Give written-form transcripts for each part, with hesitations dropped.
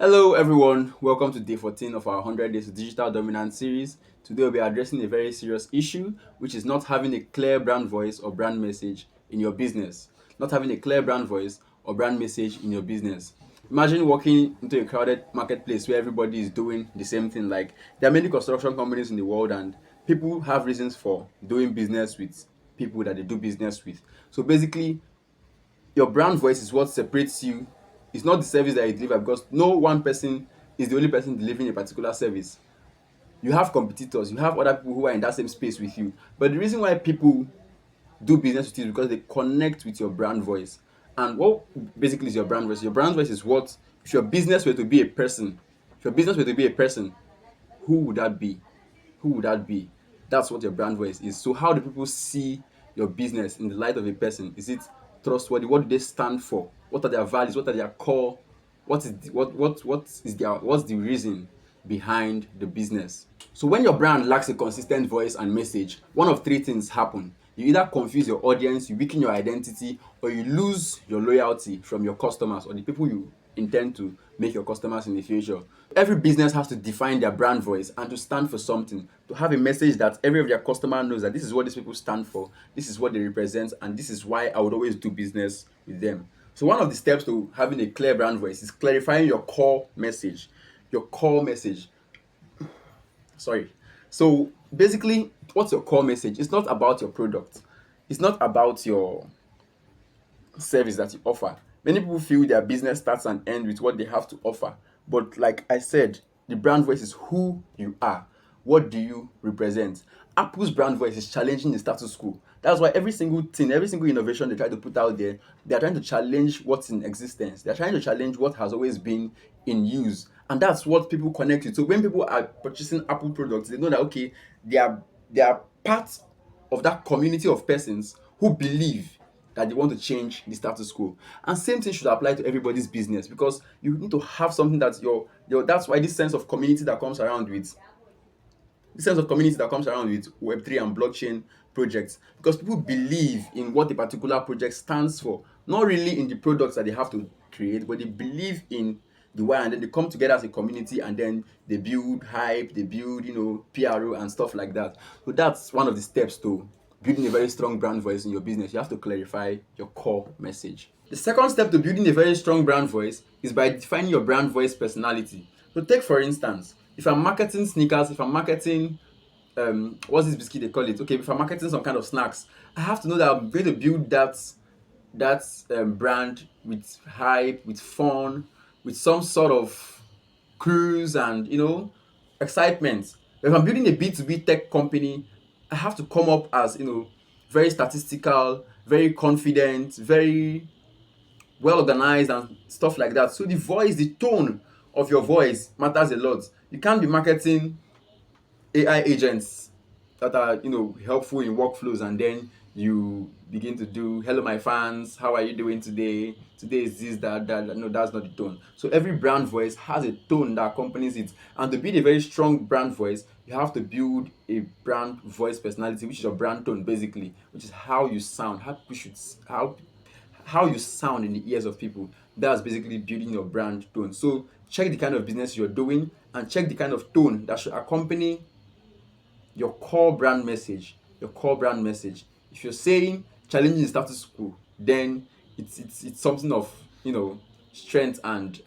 Hello, everyone. Welcome to day 14 of our 100 Days of Digital Dominance series. Today, we'll be addressing a very serious issue, which is not having a clear brand voice or brand message in your business. Not having a clear brand voice or brand message in your business. Imagine walking into a crowded marketplace where everybody is doing the same thing. Like, there are many construction companies in the world, and people have reasons for doing business with people that they do business with. So, basically, your brand voice is what separates you. It's not the service that you deliver, because no one person is the only person delivering a particular service. You have competitors, you have other people who are in that same space with you. But the reason why people do business with you is because they connect with your brand voice. And what basically is your brand voice? Your brand voice is what, if your business were to be a person, if your business were to be a person, who would that be? Who would that be? That's what your brand voice is. So how do people see your business in the light of a person? Is it trustworthy? What do they stand for? What are their values? What are their core? What's the reason behind the business? So when your brand lacks a consistent voice and message, one of three things happen. You either confuse your audience, you weaken your identity, or you lose your loyalty from your customers or the people you intend to make your customers in the future. Every business has to define their brand voice and to stand for something, to have a message that every of their customer knows that this is what these people stand for, this is what they represent, and this is why I would always do business with them. So one of the steps to having a clear brand voice is clarifying your core message. Your core message. Sorry. So basically, what's your core message? It's not about your product. It's not about your service that you offer. Many people feel their business starts and ends with what they have to offer. But like I said, the brand voice is who you are. What do you represent? Apple's brand voice is challenging the status quo. That's why every single thing, every single innovation they try to put out there, they are trying to challenge what's in existence. They're trying to challenge what has always been in use. And that's what people connect with. So when people are purchasing Apple products, they know that okay, they are part of that community of persons who believe that they want to change the status quo. And same thing should apply to everybody's business, because you need to have something that's your that's why this sense of community that comes around with Web3 and blockchain projects, because people believe in what a particular project stands for, not really in the products that they have to create, but they believe in the why, and then they come together as a community and then they build hype, they build, PRO and stuff like that. So that's one of the steps to building a very strong brand voice in your business. You have to clarify your core message. The second step to building a very strong brand voice is by defining your brand voice personality. So take for instance, if I'm marketing sneakers, if I'm marketing what's this biscuit they call it? Okay, if I'm marketing some kind of snacks, I have to know that I'm going to build that brand with hype, with fun, with some sort of cruise and excitement. If I'm building a B2B tech company, I have to come up as very statistical, very confident, very well organized and stuff like that. So the voice, the tone of your voice matters a lot. You can't be marketing AI agents that are helpful in workflows, and then you begin to do hello my fans, how are you doing today? Today is this, that. No, that's not the tone. So every brand voice has a tone that accompanies it. And to build a very strong brand voice, you have to build a brand voice personality, which is your brand tone basically, which is how you sound, how you sound in the ears of people. That's basically building your brand tone. So check the kind of business you're doing and check the kind of tone that should accompany your core brand message. Your core brand message. If you're saying challenging the status quo, then it's something of strength and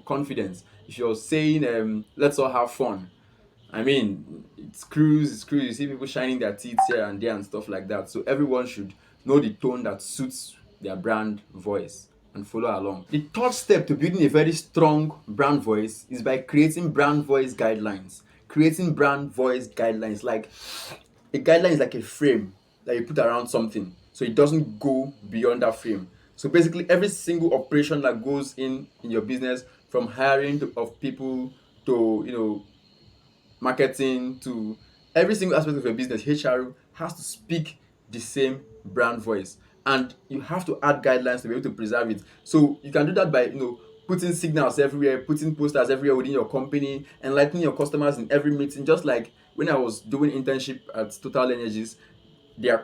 confidence. If you're saying let's all have fun, I mean it's cruise. You see people shining their teeth here and there and stuff like that. So everyone should know the tone that suits their brand voice and follow along. The third step to building a very strong brand voice is by creating brand voice guidelines. Creating brand voice guidelines, like a guideline is like a frame that you put around something so it doesn't go beyond that frame. So basically every single operation that goes in your business, from hiring of people to marketing to every single aspect of your business, HR has to speak the same brand voice, and you have to add guidelines to be able to preserve it. So you can do that by putting signals everywhere, putting posters everywhere within your company, enlightening your customers in every meeting. Just like when I was doing internship at Total Energies,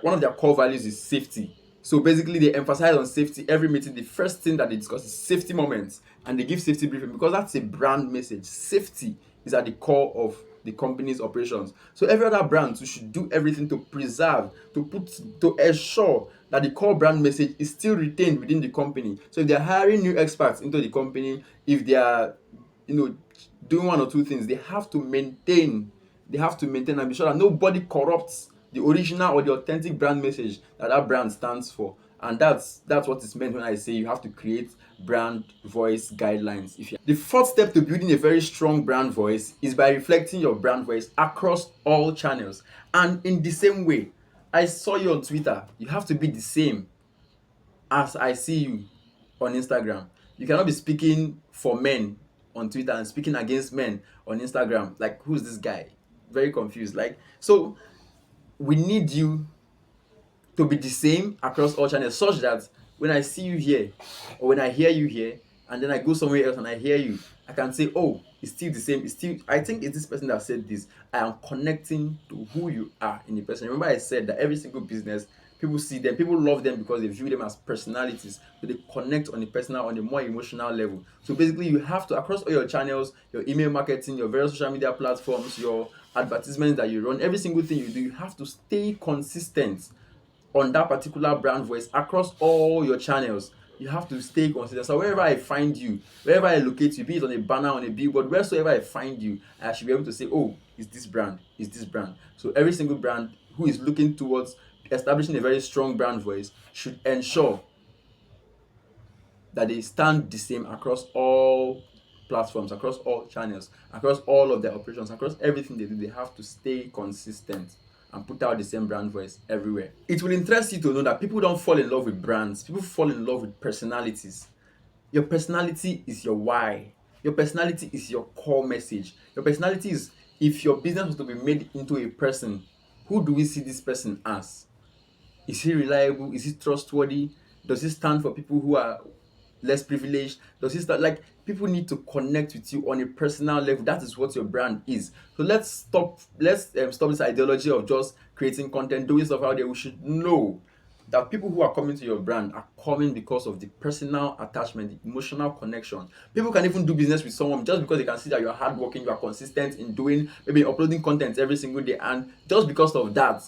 one of their core values is safety. So basically, they emphasize on safety every meeting. The first thing that they discuss is safety moments, and they give safety briefing because that's a brand message. Safety is at the core of the company's operations. So every other brand too should do everything to preserve, to ensure that the core brand message is still retained within the company. So if they're hiring new experts into the company, if they are, you know, doing one or two things, they have to maintain and be sure that nobody corrupts the original or the authentic brand message that that brand stands for. And that's what is meant when I say you have to create brand voice guidelines. If you The fourth step to building a very strong brand voice is by reflecting your brand voice across all channels. And in the same way, I saw you on Twitter, you have to be the same as I see you on Instagram. You cannot be speaking for men on Twitter and speaking against men on Instagram. Like, who's this guy? Very confused. Like, so we need you to be the same across all channels, such that when I see you here or when I hear you here, and then I go somewhere else and I hear you, I can say, oh, it's still the same. It's still, I think it's this person that said this. I am connecting to who you are in the person. Remember, I said that every single business, people see them, people love them because they view them as personalities. So they connect on a personal, on a more emotional level. So basically, you have to, across all your channels, your email marketing, your various social media platforms, your advertisements that you run, every single thing you do, you have to stay consistent on that particular brand voice across all your channels. You have to stay consistent. So wherever I find you, wherever I locate you, be it on a banner, on a billboard, wheresoever I find you, I should be able to say, oh, it's this brand, it's this brand. So every single brand who is looking towards establishing a very strong brand voice should ensure that they stand the same across all platforms, across all channels, across all of their operations, across everything they do. They have to stay consistent and put out the same brand voice everywhere. It will interest you to know that people don't fall in love with brands, people fall in love with personalities. Your personality is your why. Your personality is your core message. Your personality is, if your business was to be made into a person, who do we see this person as? Is he reliable? Is he trustworthy? Does he stand for people who are less privileged? Does he stand, like, people need to connect with you on a personal level? That is what your brand is. So let's stop this ideology of just creating content, doing stuff out there. We should know that people who are coming to your brand are coming because of the personal attachment, the emotional connection. People can even do business with someone just because they can see that you're hardworking, you are consistent in doing, maybe uploading content every single day, and just because of that,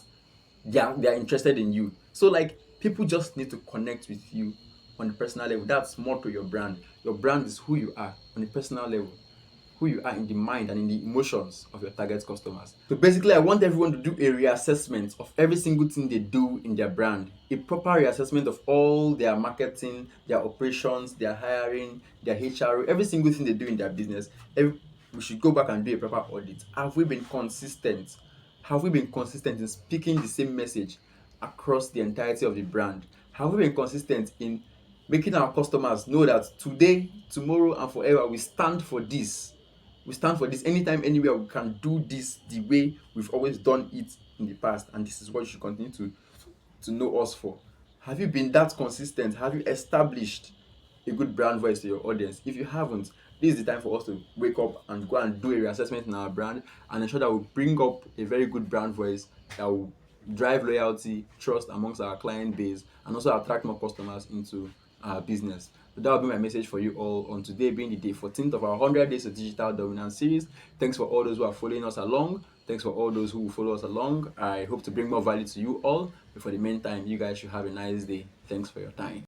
they are interested in you. So like, people just need to connect with you on a personal level. That's more to your brand. Your brand is who you are on a personal level, who you are in the mind and in the emotions of your target customers. So basically, I want everyone to do a reassessment of every single thing they do in their brand, a proper reassessment of all their marketing, their operations, their hiring, their HR, every single thing they do in their business. We should go back and do a proper audit. Have we been consistent? Have we been consistent in speaking the same message across the entirety of the brand? Have we been consistent in making our customers know that today, tomorrow, and forever we stand for this? We stand for this anytime, anywhere. We can do this the way we've always done it in the past, and this is what you should continue to know us for. Have you been that consistent? Have you established a good brand voice to your audience? If you haven't, this is the time for us to wake up and go and do a reassessment in our brand and ensure that we bring up a very good brand voice that will drive loyalty, trust amongst our client base, and also attract more customers into our business. So that will be my message for you all on today being the day 14th of our 100 Days of Digital Dominance series. Thanks for all those who are following us along. Thanks for all those who will follow us along. I hope to bring more value to you all. But for the meantime, you guys should have a nice day. Thanks for your time.